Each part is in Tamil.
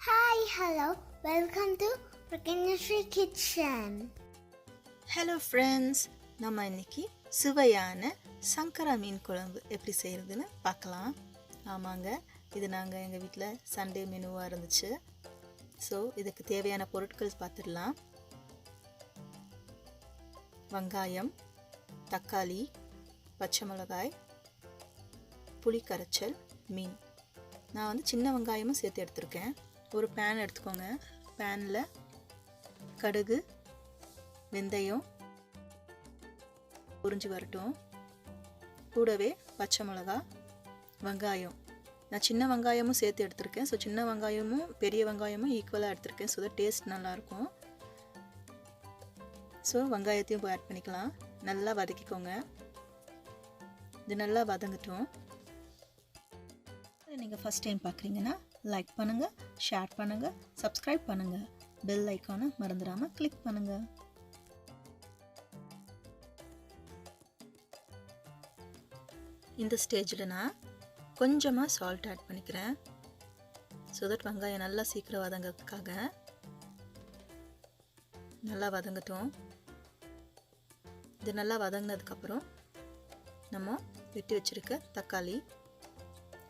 Hi, hello, welcome to Praganya Sree Kitchen. Hello friends, நம்ம இன்னைக்கு சுவையான சங்கரா மீன் குழம்பு எப்படி செய்கிறதுன்னு பார்க்கலாம். ஆமாங்க, இது நாங்கள் எங்கள் வீட்டில் சண்டே மெனுவாக இருந்துச்சு. ஸோ இதுக்கு தேவையான பொருட்கள் பார்த்துடலாம். வெங்காயம், தக்காளி, பச்சை மிளகாய், புளி கரைச்சல், மீன். நான் வந்து சின்ன வெங்காயமும் சேர்த்து எடுத்திருக்கேன். ஒரு பேன் எடுத்துக்கோங்க. பேனில் கடுகு, வெந்தயம் உறிஞ்சி வரட்டும். கூடவே பச்சை மிளகா, வெங்காயம். நான் சின்ன வெங்காயமும் சேர்த்து எடுத்திருக்கேன். ஸோ சின்ன வெங்காயமும் பெரிய வெங்காயமும் ஈக்குவலாக எடுத்திருக்கேன். ஸோ டேஸ்ட் நல்லாயிருக்கும். ஸோ வெங்காயத்தையும் ஆட் பண்ணிக்கலாம். நல்லா வதக்கிக்கோங்க. இது நல்லா வதங்கட்டும். நீங்கள் ஃபஸ்ட் டைம் பார்க்குறீங்கன்னா லைக் பண்ணுங்கள், ஷேர் பண்ணுங்கள், சப்ஸ்கிரைப் பண்ணுங்கள், பெல் ஐக்கானை மறந்துடாமல் கிளிக் பண்ணுங்கள். இந்த ஸ்டேஜில் நான் கொஞ்சமாக சால்ட் ஆட் பண்ணிக்கிறேன். ஸோ தட் வெங்காயம் நல்லா சீக்கிரம் வதங்கிறதுக்காக. நல்லா வதங்கட்டும். இது நல்லா வதங்கினதுக்கப்புறம் நம்ம வெட்டி வச்சுருக்க தக்காளி,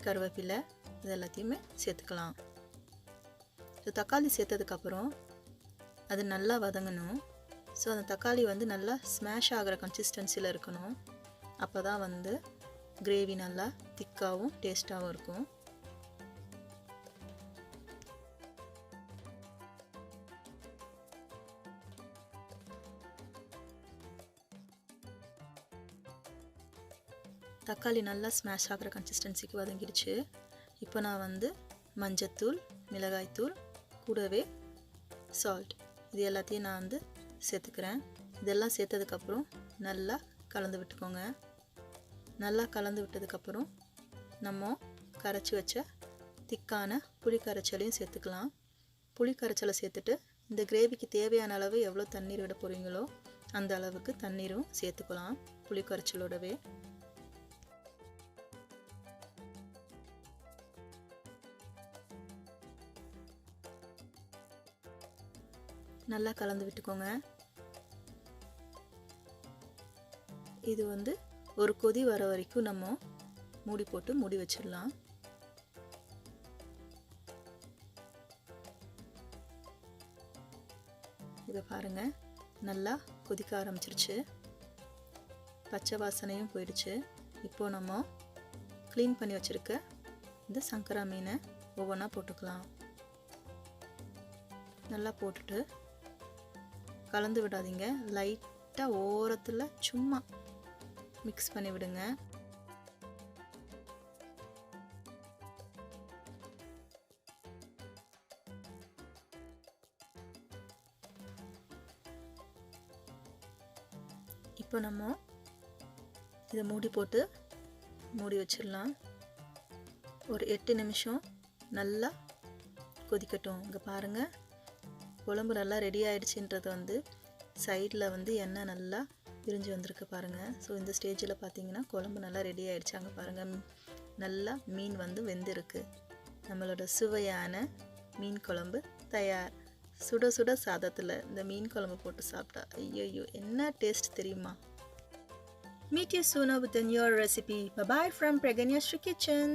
கருவேப்பிலை இது எல்லாத்தையுமே சேர்த்துக்கலாம். ஸோ தக்காளி சேர்த்ததுக்கப்புறம் அது நல்லா வதங்கணும். ஸோ அந்த தக்காளி வந்து நல்லா ஸ்மாஷ் ஆகிற கன்சிஸ்டன்சியில் இருக்கணும். அப்போ தான் வந்து கிரேவி நல்லா திக்காகவும் டேஸ்ட்டாகவும் இருக்கும். தக்காளி நல்லா ஸ்மாஷ் ஆகிற கன்சிஸ்டன்சிக்கு வதங்கிடுச்சு. இப்போ நான் வந்து மஞ்சத்தூள், மிளகாய்த்தூள், கூடவே சால்ட் இது எல்லாத்தையும் நான் வந்து சேர்த்துக்கிறேன். இதெல்லாம் சேர்த்ததுக்கப்புறம் நல்லா கலந்து விட்டுக்கோங்க. நல்லா கலந்து விட்டதுக்கப்புறம் நம்ம கரைச்சி வச்ச திக்கான புளி கரைச்சலையும் சேர்த்துக்கலாம். புளி கரைச்சலை சேர்த்துட்டு இந்த கிரேவிக்கு தேவையான அளவு எவ்வளோ தண்ணீர் விட போகிறீங்களோ அந்த அளவுக்கு தண்ணீரும் சேர்த்துக்கலாம் புளி கரைச்சலோடவே. நல்லா கலந்து விட்டுக்கோங்க. இது வந்து ஒரு கொதி வர வரைக்கும் நம்ம மூடி போட்டு மூடி வச்சிடலாம். இதை பாருங்க, நல்லா கொதிக்க ஆரம்பிச்சிருச்சு. பச்சை வாசனையும் போயிடுச்சு. இப்போ நம்ம க்ளீன் பண்ணி வச்சிருக்க இந்த சங்கரா மீனை ஒவ்வொன்றா போட்டுக்கலாம். நல்லா போட்டுட்டு கலந்து விடாதீங்க. லைட்டாக ஓரத்தில் சும்மா மிக்ஸ் பண்ணி விடுங்க. இப்போ நம்ம இதை மூடி போட்டு மூடி வச்சிடலாம். ஒரு 8 நிமிஷம் நல்லா கொதிக்கட்டும். இங்கே பாருங்கள், குழம்பு நல்லா ரெடி ஆகிடுச்சின்றது வந்து சைடில் வந்து எண்ணெய் நல்லா பிரிஞ்சு வந்திருக்கு பாருங்கள். ஸோ இந்த ஸ்டேஜில் பார்த்தீங்கன்னா குழம்பு நல்லா ரெடி ஆகிடுச்சு. அங்கே பாருங்கள், நல்லா மீன் வந்து வெந்திருக்கு. நம்மளோட சுவையான மீன் குழம்பு தயார். சுட சுட சாதத்தில் இந்த மீன் குழம்பு போட்டு சாப்பிட்டா ஐயோ என்ன டேஸ்ட் தெரியுமா? Meet you soon with a new recipe. Bye bye from Praganya Sree Kitchen.